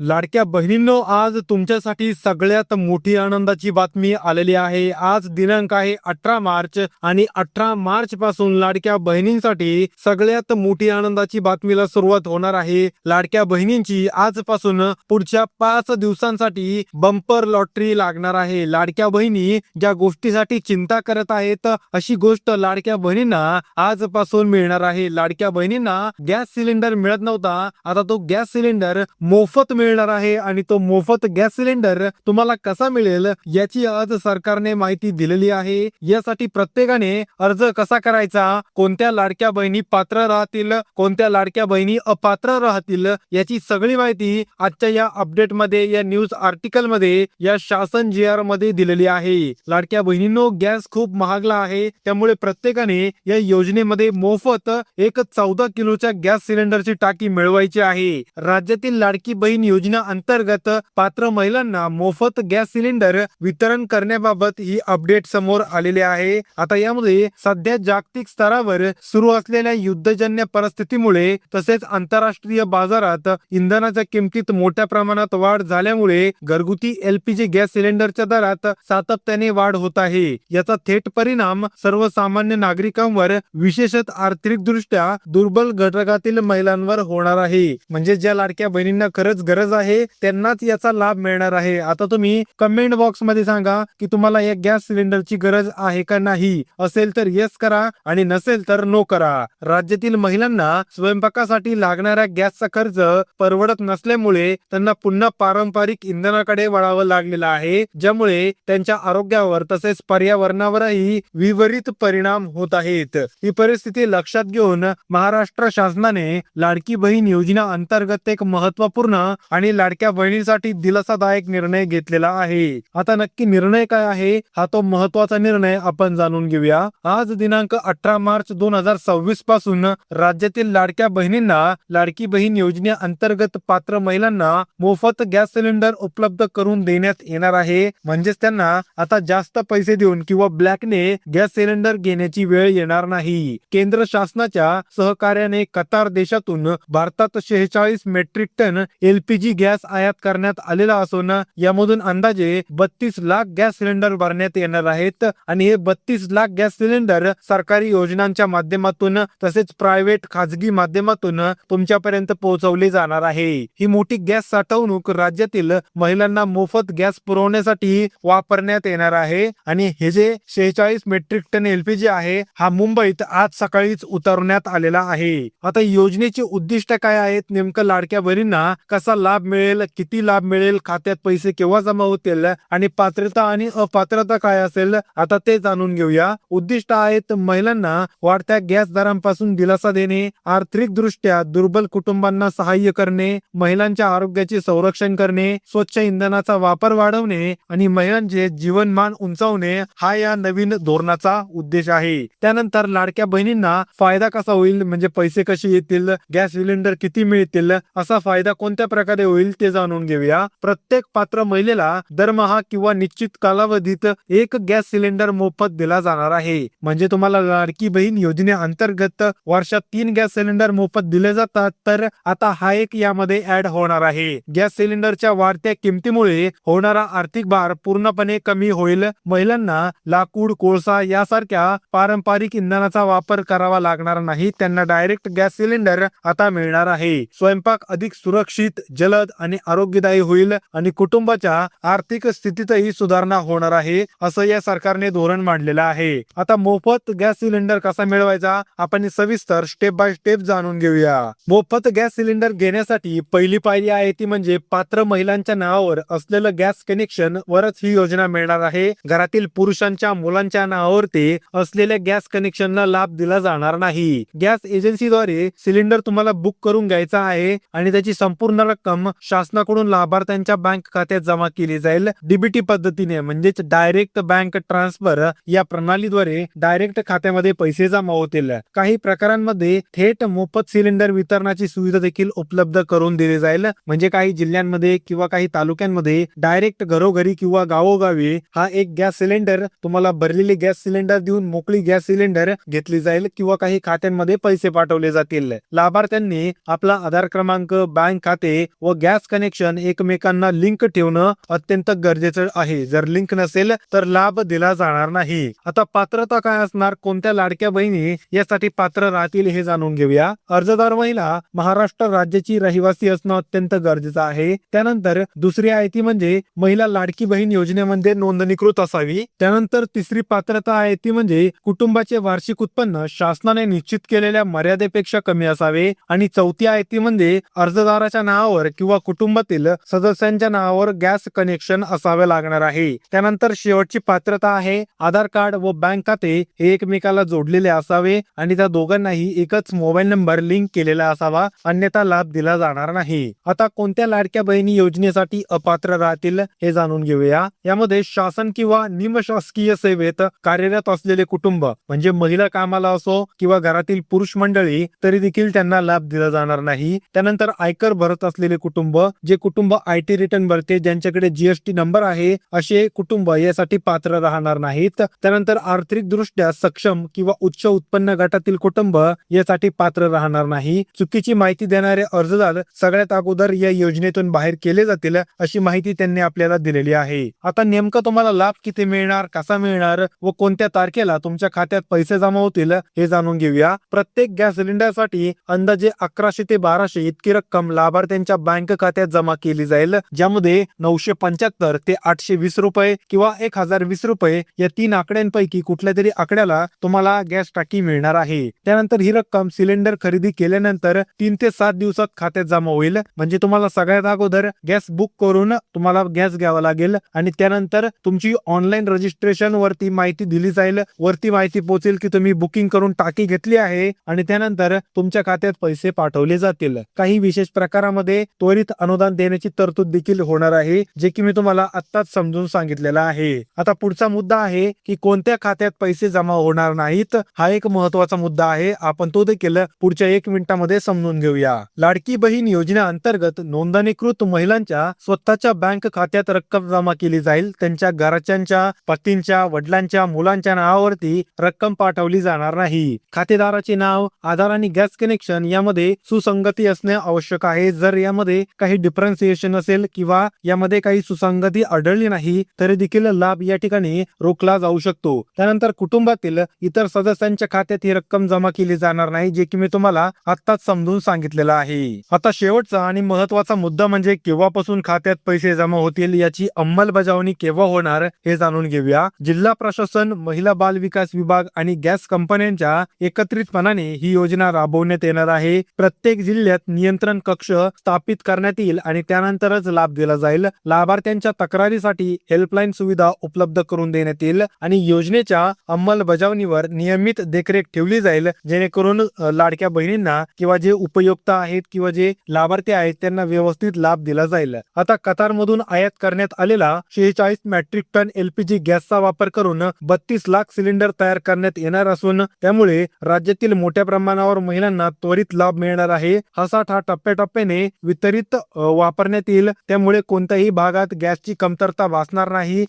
लाडक्या बहिणींनो, आज तुमच्यासाठी सगळ्यात मोठी आनंदाची बातमी आलेली आहे। आज दिनांक आहे 18 मार्च आणि 18 मार्च पासून लाडक्या बहिणींसाठी सगळ्यात मोठी आनंदाची बातमीला सुरुवात होणार आहे। लाडक्या बहिणींची आजपासून पुढच्या 5 दिवसांसाठी बंपर लॉटरी लागणार आहे। लाडक्या बहिणी ज्या गोष्टीसाठी चिंता करत आहेत अशी गोष्ट लाडक्या बहिणींना आजपासून मिळणार आहे। लाडक्या बहिणींना गॅस सिलेंडर मिळत नव्हता, आता तो गॅस सिलेंडर मोफत मिळणार आहे आणि तो मोफत गॅस सिलेंडर तुम्हाला कसा मिळेल याची आज सरकारने माहिती दिलेली आहे। यासाठी प्रत्येकाने अर्ज कसा करायचा, कोणत्या लाडक्या बहिणी पात्र राहतील, कोणत्या लाडक्या बहिणी अपात्र राहतील याची सगळी माहिती आजच्या या अपडेट मध्ये, या न्यूज आर्टिकल मध्ये, या शासन GR मध्ये दिलेली आहे। लाडक्या बहिणींनो, गॅस खूप महागला आहे, त्यामुळे प्रत्येकाने या योजनेमध्ये मोफत एक 14 किलोच्या गॅस सिलेंडरची टाकी मिळवायची आहे। राज्यातील लाडकी बहीण योजना अंतर्गत पात्र महिलांना मोफत गॅस सिलेंडर वितरण करण्याबाबत ही अपडेट समोर आलेली आहे। आता यामध्ये सध्या जागतिक स्तरावर सुरू असलेल्या युद्धजन्य परिस्थितीमुळे तसेच आंतरराष्ट्रीय बाजारात इंधनाच्या किमतीत मोठ्या प्रमाणात वाढ झाल्यामुळे घरगुती LPG गॅस सिलेंडरच्या दरात सातत्याने वाढ होत आहे। याचा थेट परिणाम सर्वसामान्य नागरिकांवर, विशेषतः आर्थिकदृष्ट्या दुर्बल घटकातील महिलांवर होणार आहे। म्हणजे ज्या लाडक्या बहिणींना खरंच गरज आहे त्यांनाच याचा लाभ मिळणार आहे। आता तुम्ही कमेंट बॉक्स मध्ये सांगा की तुम्हाला या गॅस सिलेंडरची गरज आहे का नाही, असेल तर येस करा आणि नसेल तर नो करा। राज्यातील महिलांना स्वयंपाकासाठी लागणाऱ्या गॅसचा खर्च परवडत नसल्यामुळे त्यांना पुन्हा पारंपरिक इंधनाकडे वळावं लागलेलं आहे, ज्यामुळे त्यांच्या आरोग्यावर तसेच पर्यावरणावरही विपरीत परिणाम होत आहेत। ही परिस्थिती लक्षात घेऊन महाराष्ट्र शासनाने लाडकी बहीण योजना अंतर्गत एक महत्त्वपूर्ण आणि लाडक्या बहिणीसाठी दिलासादायक निर्णय घेतलेला आहे। आता नक्की निर्णय काय आहे, हा तो महत्त्वाचा निर्णय आपण जाणून घेऊया। आज दिनांक 18 मार्च 2026 पासून राज्यातील लाडक्या बहिणींना लाडकी बहीण योजने अंतर्गत पात्र महिलांना मोफत गॅस सिलेंडर उपलब्ध करून देण्यात येणार आहे। म्हणजेच त्यांना आता जास्त पैसे देऊन किंवा ब्लॅकने गॅस सिलेंडर घेण्याची वेळ येणार नाही। केंद्र शासनाच्या सहकार्याने कतार देशातून भारतात 46 मेट्रिक टन LPG गॅस आयात करण्यात आलेला असून यामधून अंदाजे 32 लाख गॅस सिलेंडर भरण्यात येणार आहेत आणि हे 32 लाख गॅस सिलेंडर सरकारी योजनांच्या माध्यमातून तसेच प्रायव्हेट खाजगी माध्यमातून तुमच्यापर्यंत पोहोचवले जाणार आहे। ही मोठी गॅस साठवणूक राज्यातील महिलांना मोफत गॅस पुरवण्यासाठी वापरण्यात येणार आहे आणि हे जे 46 मेट्रिक टन LPG आहे हा मुंबईत आज सकाळीच उतरवण्यात आलेला आहे। आता योजनेचे उद्दिष्ट काय आहेत, नेमकं लाडक्या बहिणींना कसा लाभ मिळेल, किती लाभ मिळेल, खात्यात पैसे केव्हा जमा होतील आणि पात्रता आणि अपात्रता काय असेल, आता ते जाणून घेऊया। उद्दिष्ट आहेत महिलांना वाढत्या गॅस दरांपासून दिलासा देणे, आर्थिकदृष्ट्या दुर्बल कुटुंबांना सहाय्य करणे, महिलांच्या आरोग्याचे संरक्षण करणे, स्वच्छ इंधनाचा वापर वाढवणे आणि महिलांचे जीवनमान उंचावणे हा या नवीन धोरणाचा उद्देश आहे। त्यानंतर लाडक्या बहिणींना फायदा कसा होईल, म्हणजे पैसे कसे येतील, गॅस सिलेंडर किती मिळतील, असा फायदा कोणत्या प्रकारे होईल ते जाणून घेऊया। प्रत्येक पात्र महिलेला दरमहा किंवा निश्चित कालावधीत एक गॅस सिलेंडर मोफत दिला जाणार आहे। म्हणजे तुम्हाला लाडकी बहीण योजनेअंतर्गत वर्षात 3 गॅस सिलेंडर मोफत दिले जातात, तर आता हा एक यामध्ये ऍड होणार आहे। गॅस सिलेंडरच्या वाढत्या किमतीमुळे होणारा आर्थिक भार पूर्णपणे कमी होईल। महिलांना लाकूड, कोळसा यासारख्या पारंपरिक इंधनाचा वापर करावा लागणार नाही, त्यांना डायरेक्ट गॅस सिलेंडर आता मिळणार आहे। स्वयंपाक अधिक सुरक्षित, जलद आणि आरोग्यदायी होईल आणि कुटुंबाच्या आर्थिक स्थितीतही सुधारणा होणार आहे, असं या सरकारने धोरण मांडलेलं आहे। आता मोफत गॅस सिलेंडर कसा मिळवायचा आपण सविस्तर स्टेप बाय स्टेप जाणून घेऊया। मोफत गॅस सिलेंडर घेण्यासाठी पहिली पायरी आहे ती म्हणजे पात्र महिलांच्या नावावर असलेलं गॅस कनेक्शन वरच ही योजना मिळणार आहे। घरातील पुरुषांच्या, मुलांच्या नावावरती असलेल्या गॅस कनेक्शनला लाभ दिला जाणार नाही। गॅस एजन्सीद्वारे सिलेंडर तुम्हाला बुक करून घ्यायचा आहे आणि त्याची संपूर्ण रक्कम शासनाकडून लाभार्थ्यांच्या बँक खात्यात जमा केली जाईल। DBT पद्धतीने, म्हणजेच डायरेक्ट बँक ट्रान्सफर या प्रणालीद्वारे डायरेक्ट खात्यामध्ये पैसे जमा होतील। काही प्रकारांमध्ये थेट मोफत सिलेंडर वितरणाची सुविधा देखील उपलब्ध करून दिली जाईल। म्हणजे काही जिल्ह्यांमध्ये किंवा काही तालुक्यांमध्ये डायरेक्ट घरोघरी किंवा गावोगावी हा एक गॅस सिलेंडर तुम्हाला भरलेले गॅस सिलेंडर देऊन मोकळी गॅस सिलेंडर घेतली जाईल किंवा काही खात्यांमध्ये पैसे पाठवले जातील। लाभार्थ्यांनी आपला आधार क्रमांक, बँक खाते व गॅस कनेक्शन एकमेकांना लिंक ठेवणं अत्यंत गरजेचं आहे. जर लिंक नसेल तर लाभ दिला जाणार नाही. आता पात्रता काय असणार, कोणत्या लाडक्या बहिणी यासाठी पात्र राहतील हे जाणून घेऊया. अर्जदार महिला महाराष्ट्र राज्याची रहिवासी असणं अत्यंत गरजेचं आहे. त्यानंतर दुसरी आहे ती म्हणजे महिला लाडकी बहीण योजनेमध्ये नोंदणीकृत असावी. त्यानंतर तिसरी पात्रता आहे ती म्हणजे कुटुंबाचे वार्षिक उत्पन्न शासनाने निश्चित केलेल्या मर्यादेपेक्षा कमी असावे. आणि चौथी आहे ती म्हणजे अर्जदाराच्या नावावर किंवा कुटुंबातील सदस्यांच्या नावावर गॅस कनेक्शन असावे लागणार आहे. त्यानंतर शेवटची पात्रता आहे आधार कार्ड व बँक खाते हे एकमेकाला जोडलेले असावे आणि त्या दोघांनाही एकच मोबाईल नंबर लिंक केलेला असावा, अन्यथा लाभ दिला जाणार नाही. आता कोणत्या लाडक्या बहिणी योजनेसाठी अपात्र राहतील हे जाणून घेऊया. यामध्ये शासन किंवा निमशासकीय सेवेत कार्यरत असलेले कुटुंब म्हणजे महिला कामाला असो किंवा घरातील पुरुष मंडळी तरी देखील त्यांना लाभ दिला जाणार नाही. त्यानंतर आयकर भरत असलेले कुटुंब, जे कुटुंब आयटी रिटर्न भरते, ज्यांच्याकडे जीएसटी नंबर आहे, असे कुटुंब यासाठी पात्र राहणार नाहीत. त्यानंतर आर्थिक दृष्ट्या सक्षम किंवा उच्च उत्पन्न गटातील कुटुंब यासाठी पात्र राहणार नाही. चुकीची माहिती देणारे अर्जदार सगळ्यात अगोदर या योजनेतून बाहेर केले जातील अशी माहिती त्यांनी आपल्याला दिलेली आहे. आता नेमकं तुम्हाला लाभ किती मिळणार, कसा मिळणार व कोणत्या तारखेला तुमच्या खात्यात पैसे जमा होतील हे जाणून घेऊया. प्रत्येक गॅस सिलेंडरसाठी अंदाजे 1100 ते 1200 इतकी रक्कम लाभार्थ्यांच्या बँक खात्यात जमा केली जाईल, ज्यामध्ये 975 ते 820 रुपये किंवा 1020 रुपये या तीन आकड्यांपैकी कुठल्या तरी आकड्याला तुम्हाला गॅस टाकी मिळणार आहे. त्यानंतर ही रक्कम सिलेंडर खरेदी केल्यानंतर 3 ते 7 दिवसात खात्यात जमा होईल. म्हणजे तुम्हाला सगळ्यात अगोदर गॅस बुक करून तुम्हाला गॅस घ्यावा लागेल आणि त्यानंतर तुमची ऑनलाईन रजिस्ट्रेशन वरती माहिती दिली जाईल. वरती माहिती पोहोचेल की तुम्ही बुकिंग करून टाकी घेतली आहे आणि त्यानंतर तुमच्या खात्यात पैसे पाठवले जातील. काही विशेष प्रकारामध्ये त्वरित अनुदान देण्याची तरतूद देखील होणार आहे, जे की मी तुम्हाला आत्ताच समजून सांगितलेलं आहे. आता पुढचा मुद्दा आहे की कोणत्या खात्यात पैसे जमा होणार नाहीत. हा एक महत्वाचा मुद्दा आहे, आपण तो देखील पुढच्या 1 मिनिटामध्ये समजून घेऊया. लाडकी बहीण योजना अंतर्गत नोंदणीकृत महिलांच्या स्वतःच्या बँक खात्यात रक्कम जमा केली जाईल. त्यांच्या घरच्यांच्या, पतींच्या, वडिलांच्या, मुलांच्या नावावरती रक्कम पाठवली जाणार नाही. खातेदाराचे नाव, आधार आणि गॅस कनेक्शन यामध्ये सुसंगती असणे आवश्यक आहे. जर यामध्ये काही डिफरन्सिएशन असेल किंवा यामध्ये काही सुसंगती आढळली नाही तरी देखील लाभ या ठिकाणी रोखला जाऊ शकतो. त्यानंतर कुटुंबातील इतर सदस्यांच्या खात्यात ही रक्कम जमा केली जाणार नाही, जे की मी तुम्हाला आत्ताच समजून सांगितलेलं आहे. आता शेवटचा आणि महत्वाचा मुद्दा म्हणजे केव्हापासून खात्यात पैसे जमा होतील, याची अंमलबजावणी केव्हा होणार हे जाणून घेऊया. जिल्हा प्रशासन, महिला बाल विकास विभाग आणि गॅस कंपन्यांच्या एकत्रितपणाने ही योजना राबवण्यात येणार आहे. प्रत्येक जिल्ह्यात नियंत्रण कक्ष स्थापित करण्यात येईल आणि त्यानंतरच लाभ दिला जाईल. लाभार्थ्यांच्या तक्रारीसाठी हेल्पलाईन सुविधा उपलब्ध करून देण्यात येईल आणि योजनेच्या अंमलबजावणीवर नियमित देखरेख ठेवली जाईल, जेणेकरून लाडक्या बहिणींना किंवा जे उपयोक्ता आहेत किंवा जे लाभार्थी आहेत त्यांना व्यवस्थित लाभ दिला जाईल. आता कतारमधून आयात करण्यात आलेला 46 मेट्रिक टन LPG गॅसचा वापर करून 32 लाख सिलेंडर तयार करण्यात येणार असून त्यामुळे राज्यातील मोठ्या प्रमाणावर महिलांना त्वरित लाभ मिळणार आहे. हा साठा टप्प्याटप्प्याने वितरित वापरण्यात येईल, त्यामुळे कोणत्याही भागात गॅसची कमतरता भासणार नाही.